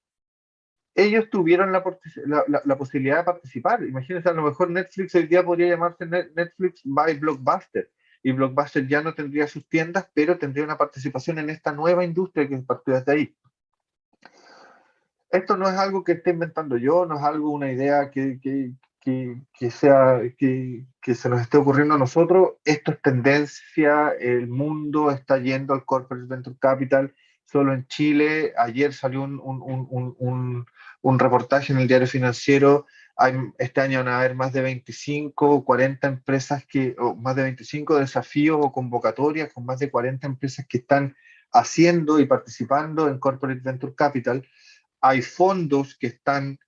C: Ellos tuvieron la posibilidad de participar. Imagínense, a lo mejor Netflix hoy día podría llamarse Netflix by Blockbuster. Y Blockbuster ya no tendría sus tiendas, pero tendría una participación en esta nueva industria que partió desde ahí. Esto no es algo que esté inventando yo, no es algo, una idea que se nos esté ocurriendo a nosotros. Esto es tendencia, el mundo está yendo al Corporate Venture Capital. Solo en Chile, ayer salió un reportaje en el Diario Financiero. Este año van a haber más de 25 o 40 empresas o más de 25 desafíos o convocatorias con más de 40 empresas que están haciendo y participando en Corporate Venture Capital. Hay fondos que están,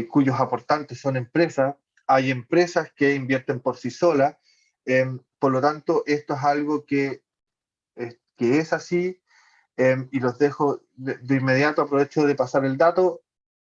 C: cuyos aportantes son empresas, hay empresas que invierten por sí solas, por lo tanto, esto es algo que es así, y los dejo de inmediato, aprovecho de pasar el dato,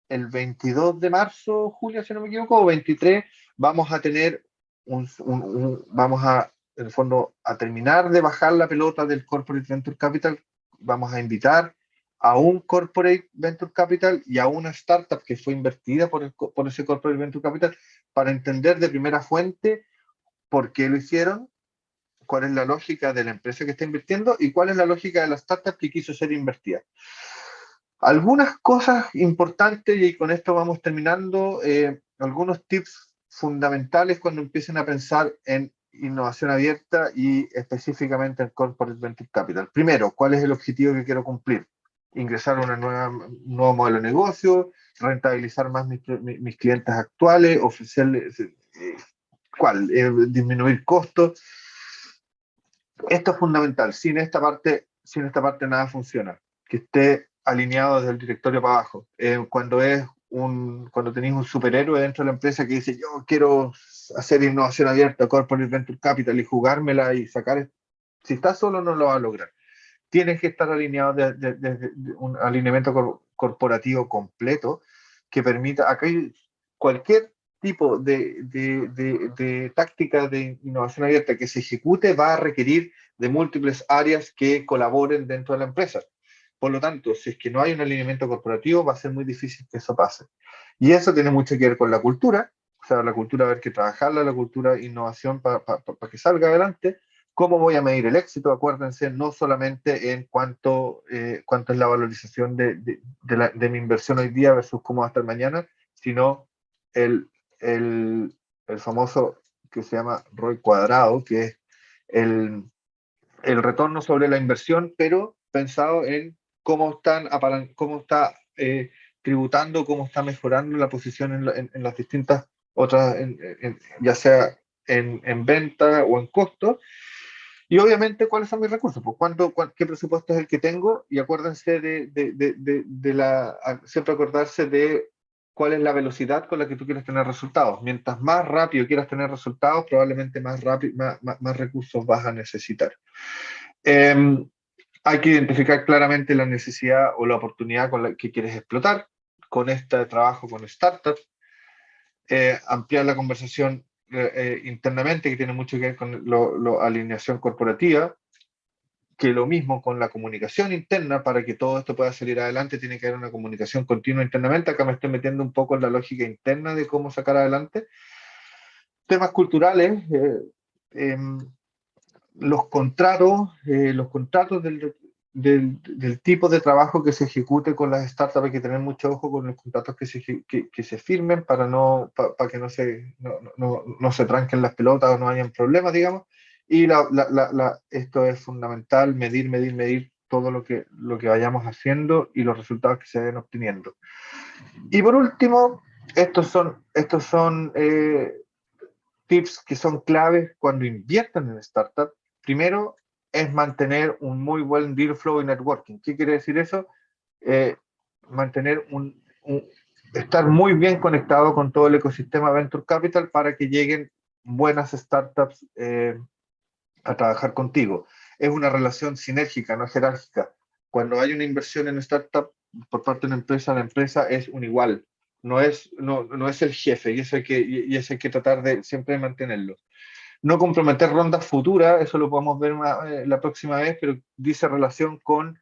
C: el 22 de marzo, Julia, si no me equivoco, o 23, vamos a tener vamos a, en el fondo, a terminar de bajar la pelota del Corporate Venture Capital, vamos a invitar a un Corporate Venture Capital y a una startup que fue invertida por ese Corporate Venture Capital para entender de primera fuente por qué lo hicieron, cuál es la lógica de la empresa que está invirtiendo y cuál es la lógica de la startup que quiso ser invertida. Algunas cosas importantes, y con esto vamos terminando, algunos tips fundamentales cuando empiecen a pensar en innovación abierta y específicamente en Corporate Venture Capital. Primero, ¿cuál es el objetivo que quiero cumplir? Ingresar a un nuevo modelo de negocio, rentabilizar más mis clientes actuales, ofrecerles, ¿cuál? Disminuir costos. Esto es fundamental. Sin esta parte nada funciona. Que esté alineado desde el directorio para abajo. Cuando tenéis un superhéroe dentro de la empresa que dice, yo quiero hacer innovación abierta, Corporate Venture Capital, y jugármela y sacar. Si estás solo, no lo vas a lograr. Tienes que estar alineado desde un alineamiento corporativo completo que permita. Acá hay cualquier tipo de táctica de innovación abierta que se ejecute va a requerir de múltiples áreas que colaboren dentro de la empresa. Por lo tanto, si es que no hay un alineamiento corporativo, va a ser muy difícil que eso pase. Y eso tiene mucho que ver con la cultura, o sea, la cultura haber que trabajarla, la cultura de innovación para que salga adelante. ¿Cómo voy a medir el éxito? Acuérdense, no solamente en cuánto es la valorización de mi inversión hoy día versus cómo va a estar mañana, sino el, el famoso que se llama ROI cuadrado, que es el retorno sobre la inversión, pero pensado en cómo está tributando, cómo está mejorando la posición en las distintas otras, ya sea en venta o en costo. Y obviamente, ¿cuáles son mis recursos? Pues qué presupuesto es el que tengo, y acuérdense siempre acordarse de cuál es la velocidad con la que tú quieres tener resultados. Mientras más rápido quieras tener resultados, probablemente más recursos vas a necesitar. Hay que identificar claramente la necesidad o la oportunidad con la que quieres explotar con este trabajo con startups, ampliar la conversación internamente, que tiene mucho que ver con la alineación corporativa, que lo mismo con la comunicación interna. Para que todo esto pueda salir adelante tiene que haber una comunicación continua internamente. Acá me estoy metiendo un poco en la lógica interna de cómo sacar adelante temas culturales, los contratos del tipo de trabajo que se ejecute con las startups. Hay que tener mucho ojo con los contratos que se firmen para que no se tranquen las pelotas o no hayan problemas, digamos. Y esto es fundamental: medir todo lo que vayamos haciendo y los resultados que se vayan obteniendo. Y por último, estos son tips que son claves cuando inviertan en startup. Primero es mantener un muy buen deal flow y networking. ¿Qué quiere decir eso? Mantener estar muy bien conectado con todo el ecosistema Venture Capital para que lleguen buenas startups a trabajar contigo. Es una relación sinérgica, no jerárquica. Cuando hay una inversión en startup por parte de una empresa, la empresa es un igual. No es el jefe, y eso hay que tratar de siempre mantenerlo. No comprometer rondas futuras, eso lo podemos ver la próxima vez, pero dice relación con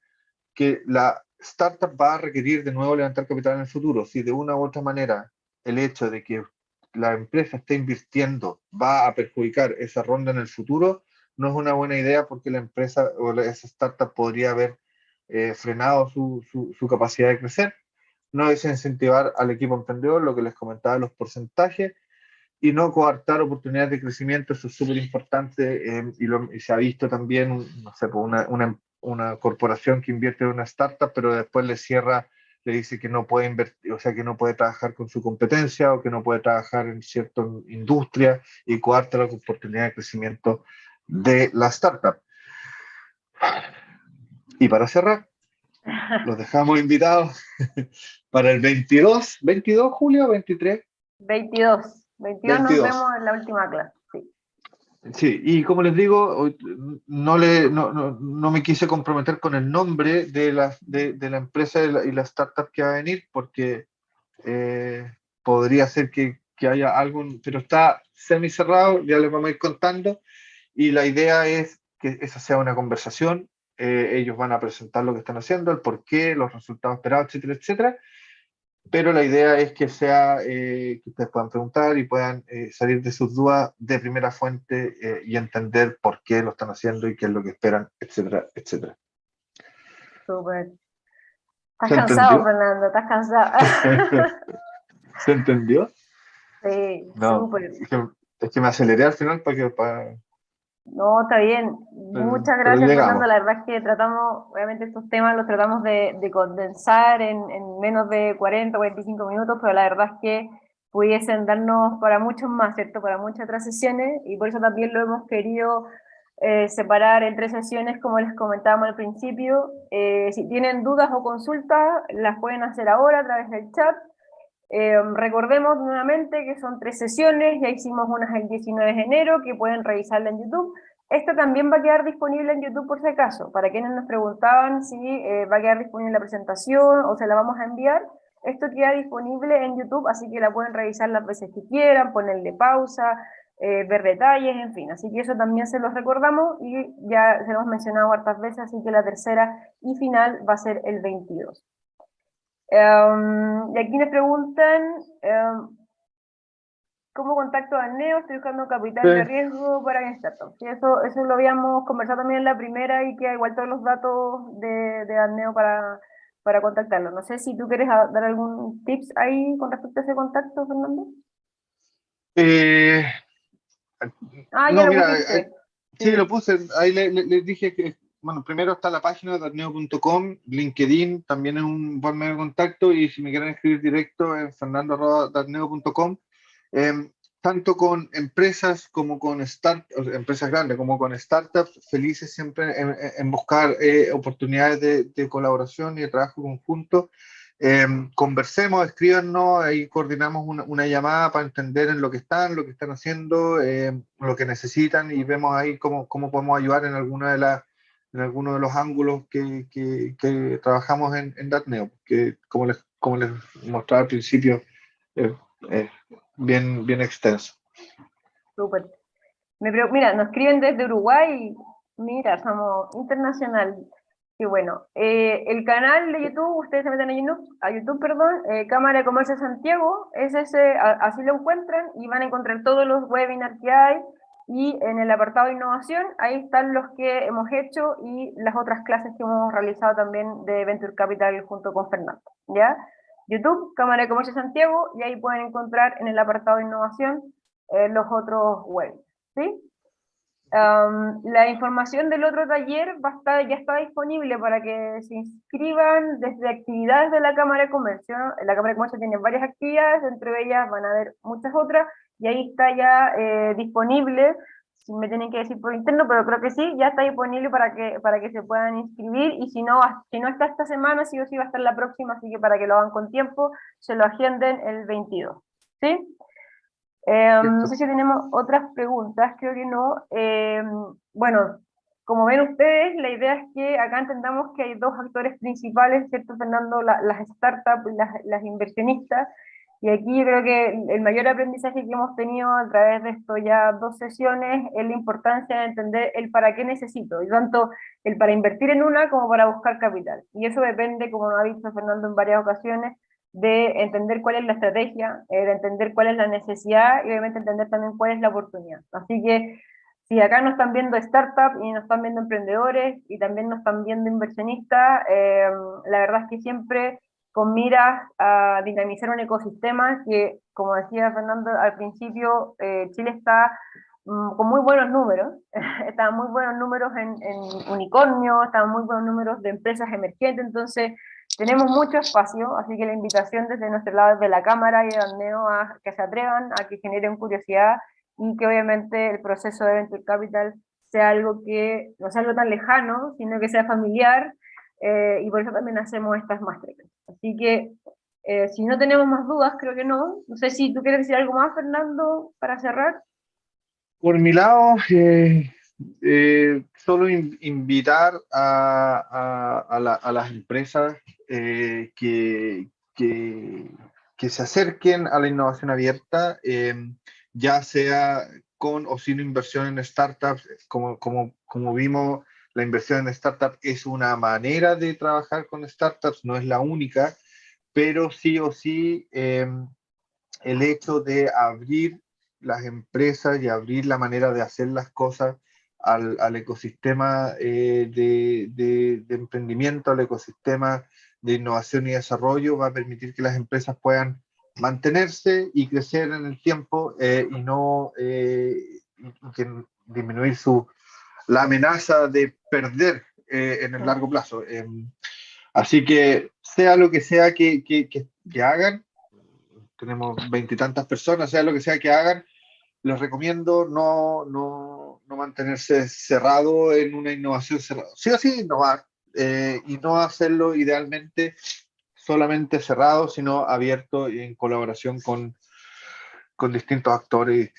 C: que la startup va a requerir de nuevo levantar capital en el futuro. Si de una u otra manera el hecho de que la empresa esté invirtiendo va a perjudicar esa ronda en el futuro, no es una buena idea, porque la empresa o esa startup podría haber frenado su capacidad de crecer. No desincentivar al equipo emprendedor, lo que les comentaba, los porcentajes, y no coartar oportunidades de crecimiento. Eso es súper importante, y se ha visto también, no sé, una corporación que invierte en una startup, pero después le dice que no puede invertir, o sea, que no puede trabajar con su competencia o que no puede trabajar en cierta industria, y coarta la oportunidad de crecimiento de la startup. Y para cerrar, los dejamos invitados para el 22 julio, 23.
A: 22 nos vemos en la última clase. Sí.
C: Sí, y como les digo, no me quise comprometer con el nombre de la empresa y la startup que va a venir, porque podría ser que haya algo, pero está semi cerrado, ya les vamos a ir contando. Y la idea es que esa sea una conversación. Ellos van a presentar lo que están haciendo, el porqué, los resultados esperados, etcétera, etcétera. pero la idea es que sea, que ustedes puedan preguntar y puedan salir de sus dudas de primera fuente y entender por qué lo están haciendo y qué es lo que esperan, etcétera, etcétera.
A: Súper. Estás
C: ¿Se
A: cansado,
C: entendió?
A: Fernando, estás cansado.
C: ¿Se entendió?
A: Sí,
C: No,
A: súper.
C: es que me aceleré al final
A: No, está bien. Muchas
C: pero
A: gracias, Fernando.
C: llegamos.
A: La verdad es que tratamos, obviamente estos temas los tratamos de condensar en menos de 40, 45 minutos, pero la verdad es que pudiesen darnos para muchos más, ¿cierto? Para muchas otras sesiones, y por eso también lo hemos querido separar en 3 sesiones, como les comentábamos al principio. Si tienen dudas o consultas, las pueden hacer ahora a través del chat. Recordemos nuevamente que son 3 sesiones, ya hicimos unas el 19 de enero, que pueden revisarla en YouTube. Esta también va a quedar disponible en YouTube por si acaso, para quienes nos preguntaban si va a quedar disponible la presentación o se la vamos a enviar. Esto queda disponible en YouTube, así que la pueden revisar las veces que quieran, ponerle pausa, ver detalles, en fin. Así que eso también se los recordamos y ya se lo hemos mencionado hartas veces, así que la tercera y final va a ser el 22. Y aquí me preguntan, ¿cómo contacto a Neo? Estoy buscando capital de
C: Sí.
A: riesgo para mi startup. Sí, eso lo habíamos conversado también en la primera y que igual todos los datos de Anneo para contactarlo. No sé si tú quieres dar algún tips ahí con respecto a ese contacto, Fernando.
C: Eh,
A: Ah, ya
C: no,
A: lo
C: mira,
A: pusiste.
C: sí,
A: Sí,
C: lo puse. Ahí les dije que, bueno, primero está la página de darneo.com, LinkedIn también es un buen medio de contacto, y si me quieren escribir directo en fernando@darneo.com. Tanto con empresas como con empresas grandes como con startups, felices siempre en buscar oportunidades de colaboración y de trabajo conjunto. Conversemos, escríbanos, ahí coordinamos una llamada para entender en lo que están haciendo, lo que necesitan, y vemos ahí cómo podemos ayudar en en alguno de los ángulos que trabajamos en Datneo, que como les mostraba al principio, eh, eh, bien extenso.
A: súper. Mira, nos escriben desde Uruguay. Mira, somos internacional. Y bueno, el canal de YouTube, ustedes se meten a YouTube, perdón, Cámara de Comercio Santiago, es ese, así lo encuentran y van a encontrar todos los webinars que hay, y en el apartado de innovación, ahí están los que hemos hecho y las otras clases que hemos realizado también de Venture Capital junto con Fernando, ¿ya? YouTube, Cámara de Comercio Santiago, y ahí pueden encontrar en el apartado de innovación los otros webinars, ¿sí? La información del otro taller ya está disponible para que se inscriban desde actividades de la Cámara de Comercio. La Cámara de Comercio tiene varias actividades, entre ellas van a haber muchas otras, y ahí está ya disponible. Si me tienen que decir por interno, pero creo que sí, ya está disponible para que se puedan inscribir, y si no está esta semana, sí o sí va a estar la próxima, así que para que lo hagan con tiempo, se lo agenden el 22, ¿sí? No sé si tenemos otras preguntas, creo que no. Bueno, como ven ustedes, la idea es que acá entendamos que hay 2 actores principales, ¿cierto, Fernando? Las startups y las inversionistas. Y aquí yo creo que el mayor aprendizaje que hemos tenido a través de esto ya 2 sesiones es la importancia de entender el para qué necesito, y tanto el para invertir en una como para buscar capital. Y eso depende, como nos ha dicho Fernando en varias ocasiones, de entender cuál es la estrategia, de entender cuál es la necesidad, y obviamente entender también cuál es la oportunidad. Así que si acá nos están viendo startups y nos están viendo emprendedores y también nos están viendo inversionistas, la verdad es que siempre con miras a dinamizar un ecosistema que, como decía Fernando al principio, Chile está con muy buenos números, están muy buenos números en unicornio, están muy buenos números de empresas emergentes, entonces tenemos mucho espacio, así que la invitación desde nuestro lado, de la Cámara y de Anneo, a que se atrevan, a que generen curiosidad, y que obviamente el proceso de Venture Capital sea algo que no sea algo tan lejano, sino que sea familiar, y por eso también hacemos estas masterclass. Así que si no tenemos más dudas, creo que no. No sé si tú quieres decir algo más, Fernando, para cerrar.
C: Por mi lado, solo invitar a las empresas que se acerquen a la innovación abierta, ya sea con o sin inversión en startups. Como vimos, la inversión en startups es una manera de trabajar con startups, no es la única, pero sí o sí el hecho de abrir las empresas y abrir la manera de hacer las cosas al ecosistema de emprendimiento, al ecosistema de innovación y desarrollo, va a permitir que las empresas puedan mantenerse y crecer en el tiempo y no disminuir la amenaza de perder en el largo plazo. Así que sea lo que sea que hagan, tenemos 20 y tantas personas, sea lo que sea que hagan, les recomiendo no mantenerse cerrado en una innovación cerrada. Sí o sí, innovar y no hacerlo idealmente solamente cerrado, sino abierto y en colaboración con distintos actores,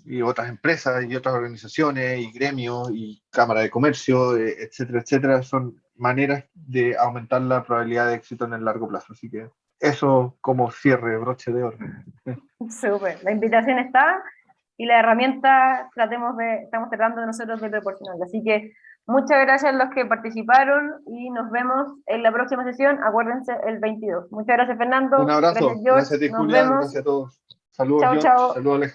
C: y otras empresas y otras organizaciones y gremios y cámara de comercio, etcétera, etcétera. Son maneras de aumentar la probabilidad de éxito en el largo plazo. Así que eso como cierre, broche de oro.
A: Súper, la invitación está y la herramienta estamos tratando de nosotros de proporcionarla. Así que muchas gracias a los que participaron y nos vemos en la próxima sesión, acuérdense, el 22. Muchas gracias,
C: Un
A: Fernando, gracias,
C: abrazo,
A: George,
C: gracias a ti,
A: nos
C: Julián,
A: vemos.
C: gracias a todos. Saludos,
A: Chao,
C: George,
A: chao.
C: saludos, Alejandro.